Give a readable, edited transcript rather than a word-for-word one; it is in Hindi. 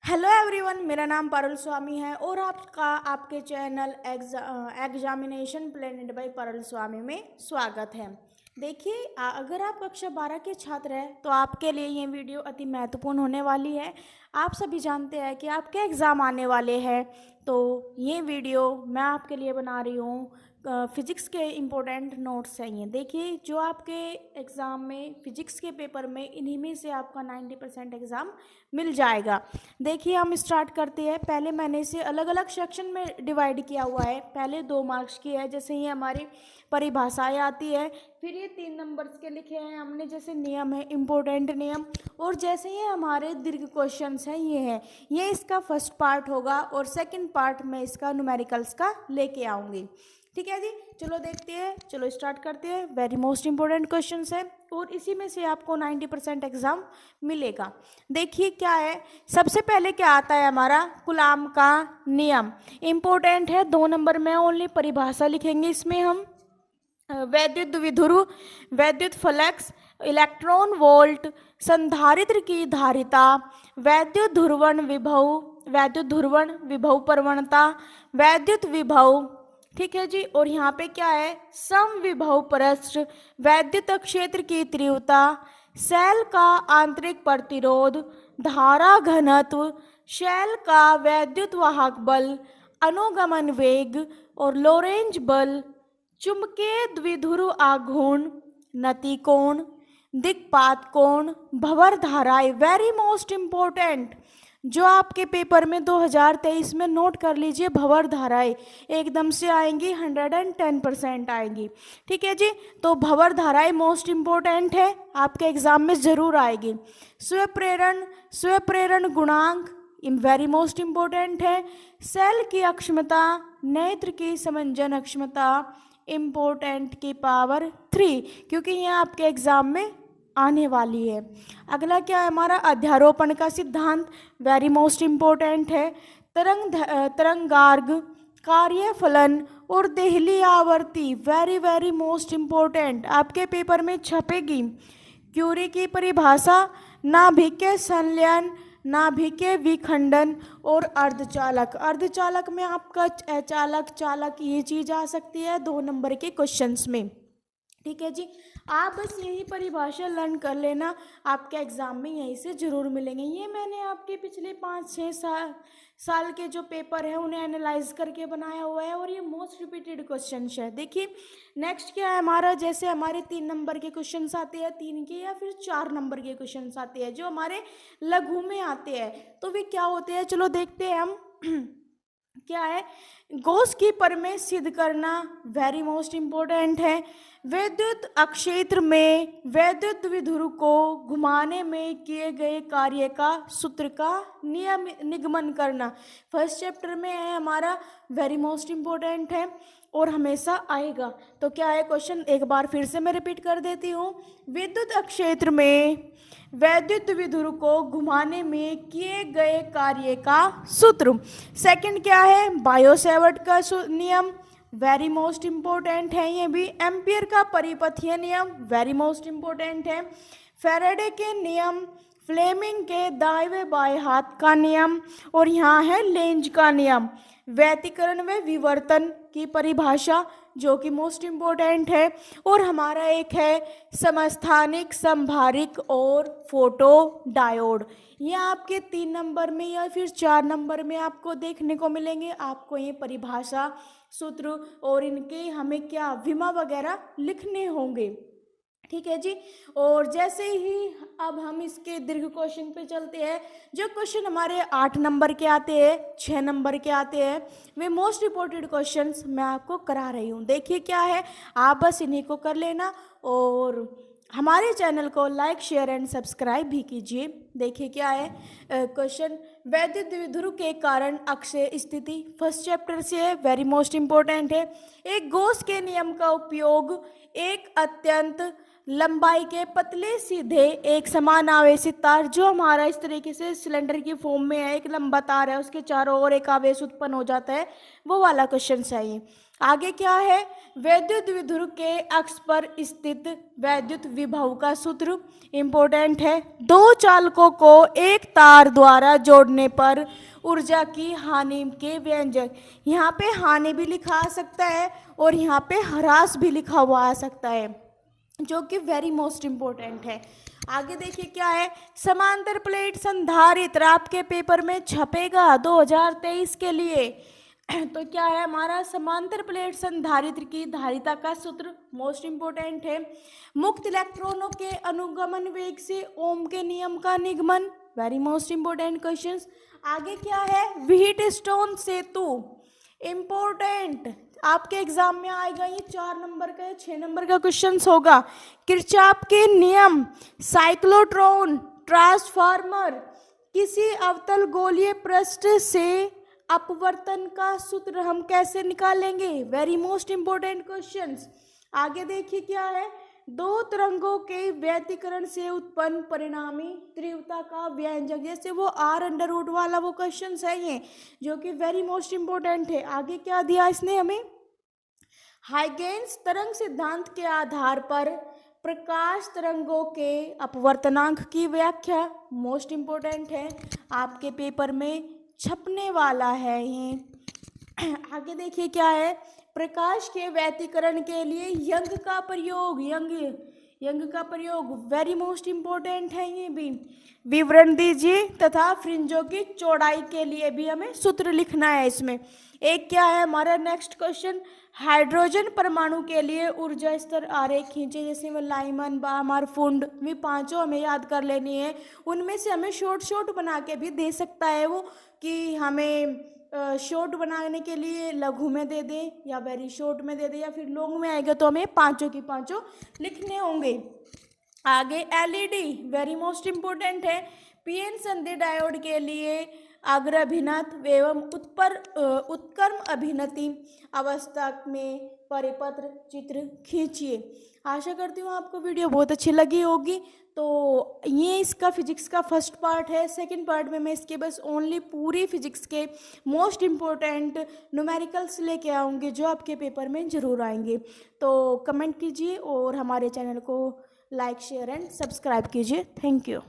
हेलो एवरीवन, मेरा नाम पारुल स्वामी है और आपका आपके चैनल एग्जामिनेशन प्लेनेड बाय पारुल स्वामी में स्वागत है। देखिए, अगर आप कक्षा 12 के छात्र हैं तो आपके लिए ये वीडियो अति महत्वपूर्ण होने वाली है। आप सभी जानते हैं कि आपके एग्ज़ाम आने वाले हैं, तो ये वीडियो मैं आपके लिए बना रही हूँ। फिजिक्स के इम्पोर्टेंट नोट्स हैं ये। देखिए, जो आपके एग्ज़ाम में फिजिक्स के पेपर में इन्हीं में से आपका 90% एग्ज़ाम मिल जाएगा। देखिए, हम स्टार्ट करते हैं। पहले मैंने इसे अलग अलग सेक्शन में डिवाइड किया हुआ है। पहले 2 मार्क्स की है, जैसे ये हमारी परिभाषाएं आती है। फिर ये 3 नंबर्स के लिखे हैं हमने, जैसे नियम है, इम्पोर्टेंट नियम। और जैसे ये हमारे दीर्घ क्वेश्चंस हैं, ये है, ये इसका फर्स्ट पार्ट होगा और सेकंड पार्ट में इसका न्यूमेरिकल्स का लेके आऊँगी। ठीक है जी, चलो देखते हैं, चलो स्टार्ट करते हैं। वेरी मोस्ट इंपॉर्टेंट क्वेश्चंस है और इसी में से आपको 90% एग्जाम मिलेगा। देखिए क्या है, सबसे पहले क्या आता है हमारा कूलाम का नियम। इम्पोर्टेंट है, 2 नंबर में ओनली परिभाषा लिखेंगे इसमें हम। वैद्युत द्विध्रुव, वैद्युत फ्लक्स, इलेक्ट्रॉन वोल्ट, संधारित्र की धारिता, वैद्युत ध्रुवण विभव, वैद्युत ध्रुवण विभव प्रवणता, वैद्युत विभव। ठीक है जी, और यहाँ पे क्या है, समविभव पृष्ठ, वैद्युत क्षेत्र की तीव्रता, सेल का आंतरिक प्रतिरोध, धारा घनत्व, सेल का वैद्युत वाहक बल, अनुगमन वेग और लोरेंज बल, चुंबकीय द्विध्रुव आघूर्ण, नतिकोण, दिक्पात कोण, भंवर धाराएं। वेरी मोस्ट इम्पोर्टेंट, जो आपके पेपर में 2023 में नोट कर लीजिए, भंवर धाराएं एकदम से आएंगी, 110% आएंगी। ठीक है जी, तो भंवर धाराएं मोस्ट इम्पोर्टेंट है, आपके एग्जाम में जरूर आएगी। स्वप्रेरण गुणांक वेरी मोस्ट इम्पोर्टेंट है। सेल की अक्षमता, नेत्र की समंजन अक्षमता, इम्पोर्टेंट की पावर 3, क्योंकि ये आपके एग्जाम में आने वाली है। अगला क्या है हमारा, अध्यारोपण का सिद्धांत, वेरी मोस्ट इम्पोर्टेंट है। तरंगार्ग, कार्यफलन और देहली आवर्ती, वेरी वेरी मोस्ट इम्पोर्टेंट, आपके पेपर में छपेगी। क्यूरी की परिभाषा, नाभिकीय संलयन, नाभिकीय विखंडन और अर्धचालक। अर्धचालक में आपका चालक, चालक, ये चीज आ सकती है 2 नंबर के क्वेश्चंस में। ठीक है जी, आप बस यही परिभाषा लर्न कर लेना, आपके एग्जाम में यहीं से जरूर मिलेंगे। ये मैंने आपके पिछले 5-6 साल के जो पेपर है उन्हें एनालाइज करके बनाया हुआ है और ये मोस्ट रिपीटेड क्वेश्चन है। देखिए नेक्स्ट क्या है हमारा, जैसे हमारे 3 नंबर के क्वेश्चन आते हैं, 3 के या फिर 4 नंबर के क्वेश्चन आते हैं जो हमारे लघु में आते हैं, तो वे क्या होते हैं, चलो देखते हैं हम। क्या है, गॉस की प्रमेय सिद्ध करना, वेरी मोस्ट इम्पोर्टेंट है। वैद्युत अक्षेत्र में वैद्युत द्विध्रुव को घुमाने में किए गए कार्य का सूत्र का नियम निगमन करना, फर्स्ट चैप्टर में है हमारा, वेरी मोस्ट इम्पोर्टेंट है और हमेशा आएगा। तो क्या है क्वेश्चन, एक बार फिर से मैं रिपीट कर देती हूँ। विद्युत अक्षेत्र में वैद्युत द्विध्रुव को घुमाने में किए गए कार्य का सूत्र। सेकंड क्या है, बायो-सैवर्ट का नियम, वेरी मोस्ट इम्पोर्टेंट है ये भी। एम्पियर का परिपथीय नियम, वेरी मोस्ट इम्पोर्टेंट है। फैराडे के नियम, फ्लेमिंग के दाएं बाएं हाथ का नियम और यहाँ है लेंज का नियम। व्यतिकरण व विवर्तन की परिभाषा जो कि मोस्ट इम्पोर्टेंट है। और हमारा एक है समस्थानिक, संभारिक और फोटो डायोड। ये आपके 3 नंबर में या फिर 4 नंबर में आपको देखने को मिलेंगे। आपको ये परिभाषा, सूत्र और इनके हमें क्या विमा वगैरह लिखने होंगे। ठीक है जी, और जैसे ही अब हम इसके दीर्घ क्वेश्चन पे चलते हैं, जो क्वेश्चन हमारे 8 नंबर के आते हैं, 6 नंबर के आते हैं, वे मोस्ट इंपॉर्टेंट क्वेश्चंस मैं आपको करा रही हूँ। देखिए क्या है, आप बस इन्हीं को कर लेना और हमारे चैनल को लाइक, शेयर एंड सब्सक्राइब भी कीजिए। देखिए क्या है क्वेश्चन, वैद्युत द्विध्रुव के कारण अक्षय स्थिति, फर्स्ट चैप्टर से है, वेरी मोस्ट इम्पोर्टेंट है। एक गॉस के नियम का उपयोग एक अत्यंत लंबाई के पतले सीधे एक समान आवेशित तार, जो हमारा इस तरीके से सिलेंडर की फॉर्म में है, एक लंबा तार है, उसके चारों ओर एक आवेश उत्पन्न हो जाता है, वो वाला क्वेश्चन चाहिए। आगे क्या है, वैद्युत विध्रुव के अक्ष पर स्थित वैद्युत विभव का सूत्र इंपॉर्टेंट है। दो चालकों को एक तार द्वारा जोड़ने पर ऊर्जा की हानि के व्यंजक, यहाँ पे हानि भी लिखा आ सकता है और यहाँ पे ह्रास भी लिखा हुआ आ सकता है, जो कि वेरी मोस्ट इम्पोर्टेंट है। आगे देखिए क्या है, समांतर प्लेट संधारित्र आपके पेपर में छपेगा 2023 के लिए। तो क्या है हमारा, समांतर प्लेट संधारित्र की धारिता का सूत्र मोस्ट इंपोर्टेंट है। मुक्त इलेक्ट्रॉनों के अनुगमन वेग से ओम के नियम का निगमन, वेरी मोस्ट इंपोर्टेंट क्वेश्चंस। आगे क्या है, व्हीटस्टोन सेतु, इंपॉर्टेंट, आपके एग्जाम में आएगा ये 4 नंबर का या 6 नंबर का क्वेश्चन होगा। किरचॉफ के नियम, साइक्लोट्रॉन ट्रांसफार्मर, किसी अवतल गोलीय पृष्ठ से अपवर्तन का सूत्र हम कैसे निकालेंगे, वेरी मोस्ट इंपोर्टेंट क्वेश्चंस। आगे देखिए क्या है, दो तरंगों के व्यतिकरण से उत्पन्न परिणामी तीव्रता का व्यंजक, जैसे वो r अंडर रूट वाला वो क्वेश्चन है ये, जो कि वेरी मोस्ट इंपोर्टेंट है। आगे क्या दिया इसने हमें, हाइगेन्स तरंग सिद्धांत के आधार पर प्रकाश तरंगों के अपवर्तनांक की व्याख्या, मोस्ट इंपोर्टेंट है, आपके पेपर में छपने वाला है ये। आगे देखिए क्या है, प्रकाश के व्यतिकरण के लिए यंग का प्रयोग, यंग का प्रयोग वेरी मोस्ट इंपोर्टेंट है ये भी। विवरण दीजिए तथा फ्रिंजों की चौड़ाई के लिए भी हमें सूत्र लिखना है इसमें। एक क्या है हमारा नेक्स्ट क्वेश्चन, हाइड्रोजन परमाणु के लिए ऊर्जा स्तर आरेख खींचे, जैसे वो लाइमन, बामर, फुंड, वे पांचों हमें याद कर लेनी है। उनमें से हमें शॉर्ट बना के भी दे सकता है वो, कि हमें शॉर्ट बनाने के लिए लघु में दे दे या वेरी शॉर्ट में दे दे, या फिर लॉन्ग में आएगा तो हमें पांचों की पांचों लिखने होंगे। आगे एलईडी वेरी मोस्ट इंपोर्टेंट है, पीएन संधि डायोड के लिए अग्रभिनत एवं उत्क्रम अभिनति अवस्था में परिपत्र चित्र खींचिए। आशा करती हूँ आपको वीडियो बहुत अच्छी लगी होगी। तो ये इसका फिजिक्स का फर्स्ट पार्ट है। सेकंड पार्ट में मैं इसके बस ओनली पूरी फिजिक्स के मोस्ट इम्पोर्टेंट न्यूमेरिकल्स लेके आऊँगी, जो आपके पेपर में ज़रूर आएंगे। तो कमेंट कीजिए और हमारे चैनल को लाइक, शेयर एंड सब्सक्राइब कीजिए। Thank you.